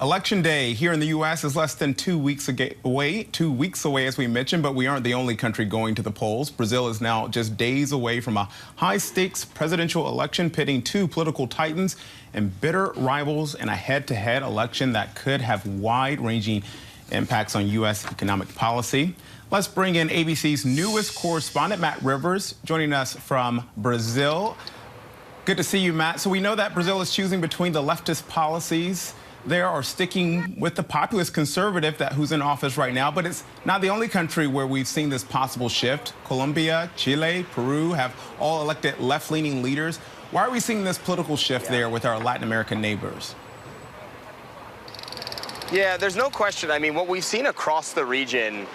Election day here in the U.S. is less than 2 weeks away, 2 weeks away, as we mentioned, but we aren't the only country going to the polls. Brazil is now just days away from a high-stakes presidential election pitting two political titans and bitter rivals in a head-to-head election that could have wide-ranging impacts on U.S. economic policy. Let's bring in ABC's newest correspondent, Matt Rivers, joining us from Brazil. Good to see you, Matt. So we know that Brazil is choosing between the leftist policies there or sticking with the populist conservative who's in office right now, but it's not the only country where we've seen this possible shift. Colombia, Chile, Peru have all elected left-leaning leaders. Why are we seeing this political shift there with our Latin American neighbors? Yeah, there's no question. I mean, what we've seen across the region,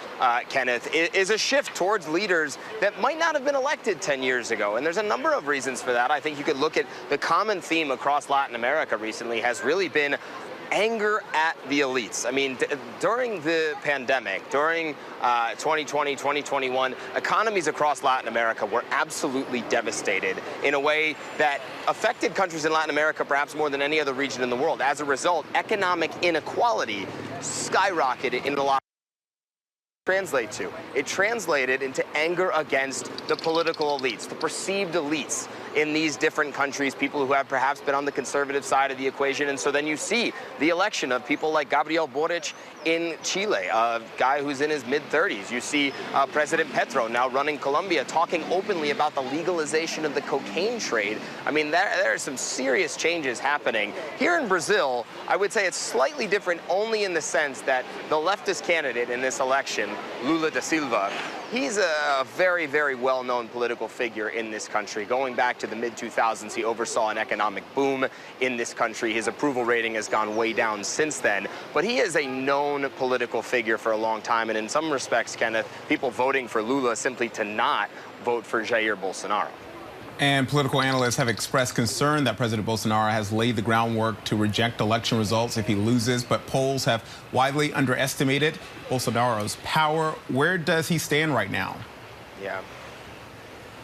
Kenneth, is a shift towards leaders that might not have been elected 10 years ago. And there's a number of reasons for that. I think you could look at the common theme across Latin America recently has really been anger at the elites. I mean, during the pandemic, during 2020, 2021, economies across Latin America were absolutely devastated in a way that affected countries in Latin America perhaps more than any other region in the world. As a result, economic inequality skyrocketed in a lot. It translated into anger against the political elites, the perceived elites in these different countries, people who have perhaps been on the conservative side of the equation. And so then you see the election of people like Gabriel Boric in Chile, a guy who's in his mid-30s. You see President Petro now running Colombia, talking openly about the legalization of the cocaine trade. I mean, there are some serious changes happening. Here in Brazil, I would say it's slightly different only in the sense that the leftist candidate in this election, Lula da Silva, he's a very, very well-known political figure in this country. Going back to the mid-2000s, he oversaw an economic boom in this country. His approval rating has gone way down since then. But he is a known political figure for a long time. And in some respects, Kenneth, people voting for Lula simply to not vote for Jair Bolsonaro. And political analysts have expressed concern that President Bolsonaro has laid the groundwork to reject election results if he loses, but polls have widely underestimated Bolsonaro's power. Where does he stand right now? Yeah.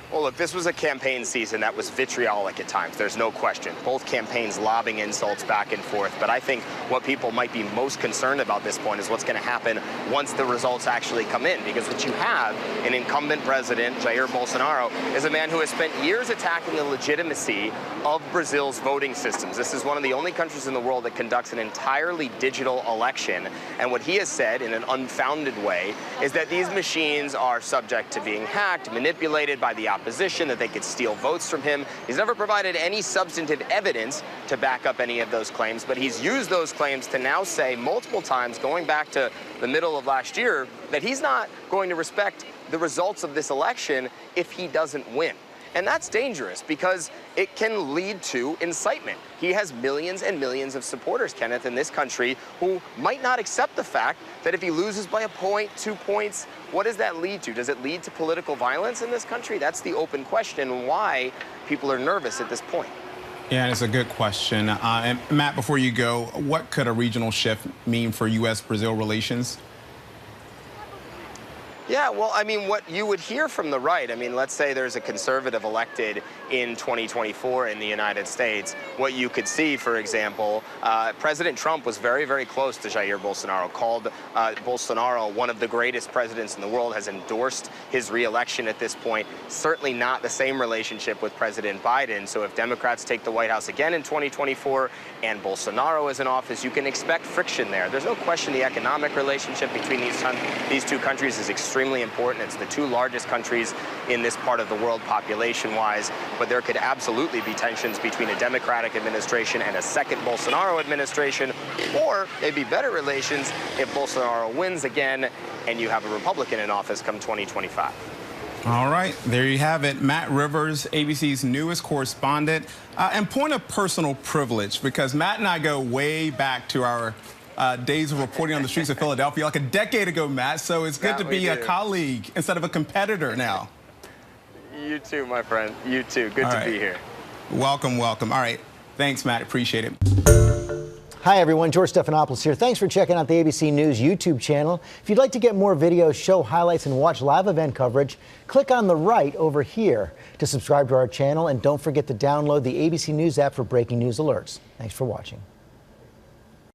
Well, look, this was a campaign season that was vitriolic at times. There's no question. Both campaigns lobbing insults back and forth. But I think what people might be most concerned about this point is what's going to happen once the results actually come in. Because what you have, an incumbent president, Jair Bolsonaro, is a man who has spent years attacking the legitimacy of Brazil's voting systems. This is one of the only countries in the world that conducts an entirely digital election. And what he has said in an unfounded way is that these machines are subject to being hacked, manipulated by the opposition, that they could steal votes from him. He's never provided any substantive evidence to back up any of those claims, but he's used those claims to now say multiple times, going back to the middle of last year, that he's not going to respect the results of this election if he doesn't win. And that's dangerous because it can lead to incitement. He has millions and millions of supporters, Kenneth, in this country who might not accept the fact that if he loses by a point, 2 points, what does that lead to? Does it lead to political violence in this country? That's the open question, and why people are nervous at this point. Yeah, and it's a good question. And Matt, before you go, what could a regional shift mean for U.S.-Brazil relations? Yeah, well, I mean, what you would hear from the right, I mean, let's say there's a conservative elected in 2024 in the United States. What you could see, for example, President Trump was very, very close to Jair Bolsonaro, called Bolsonaro one of the greatest presidents in the world, has endorsed his re-election at this point. Certainly not the same relationship with President Biden. So if Democrats take the White House again in 2024 and Bolsonaro is in office, you can expect friction there. There's no question the economic relationship between these two countries is extremely important. It's the two largest countries in this part of the world population-wise, but there could absolutely be tensions between a Democratic administration and a second Bolsonaro administration, or maybe better relations if Bolsonaro wins again and you have a Republican in office come 2025. All right, there you have it. Matt Rivers, ABC's newest correspondent. And point of personal privilege, because Matt and I go way back to our days of reporting on the streets of Philadelphia, like a decade ago, Matt. So it's good to be a colleague instead of a competitor now. You too, my friend. You too. Good to be here. Welcome, welcome. All right. Thanks, Matt. Appreciate it. Hi, everyone. George Stephanopoulos here. Thanks for checking out the ABC News YouTube channel. If you'd like to get more videos, show highlights, and watch live event coverage, click on the right over here to subscribe to our channel. And don't forget to download the ABC News app for breaking news alerts. Thanks for watching.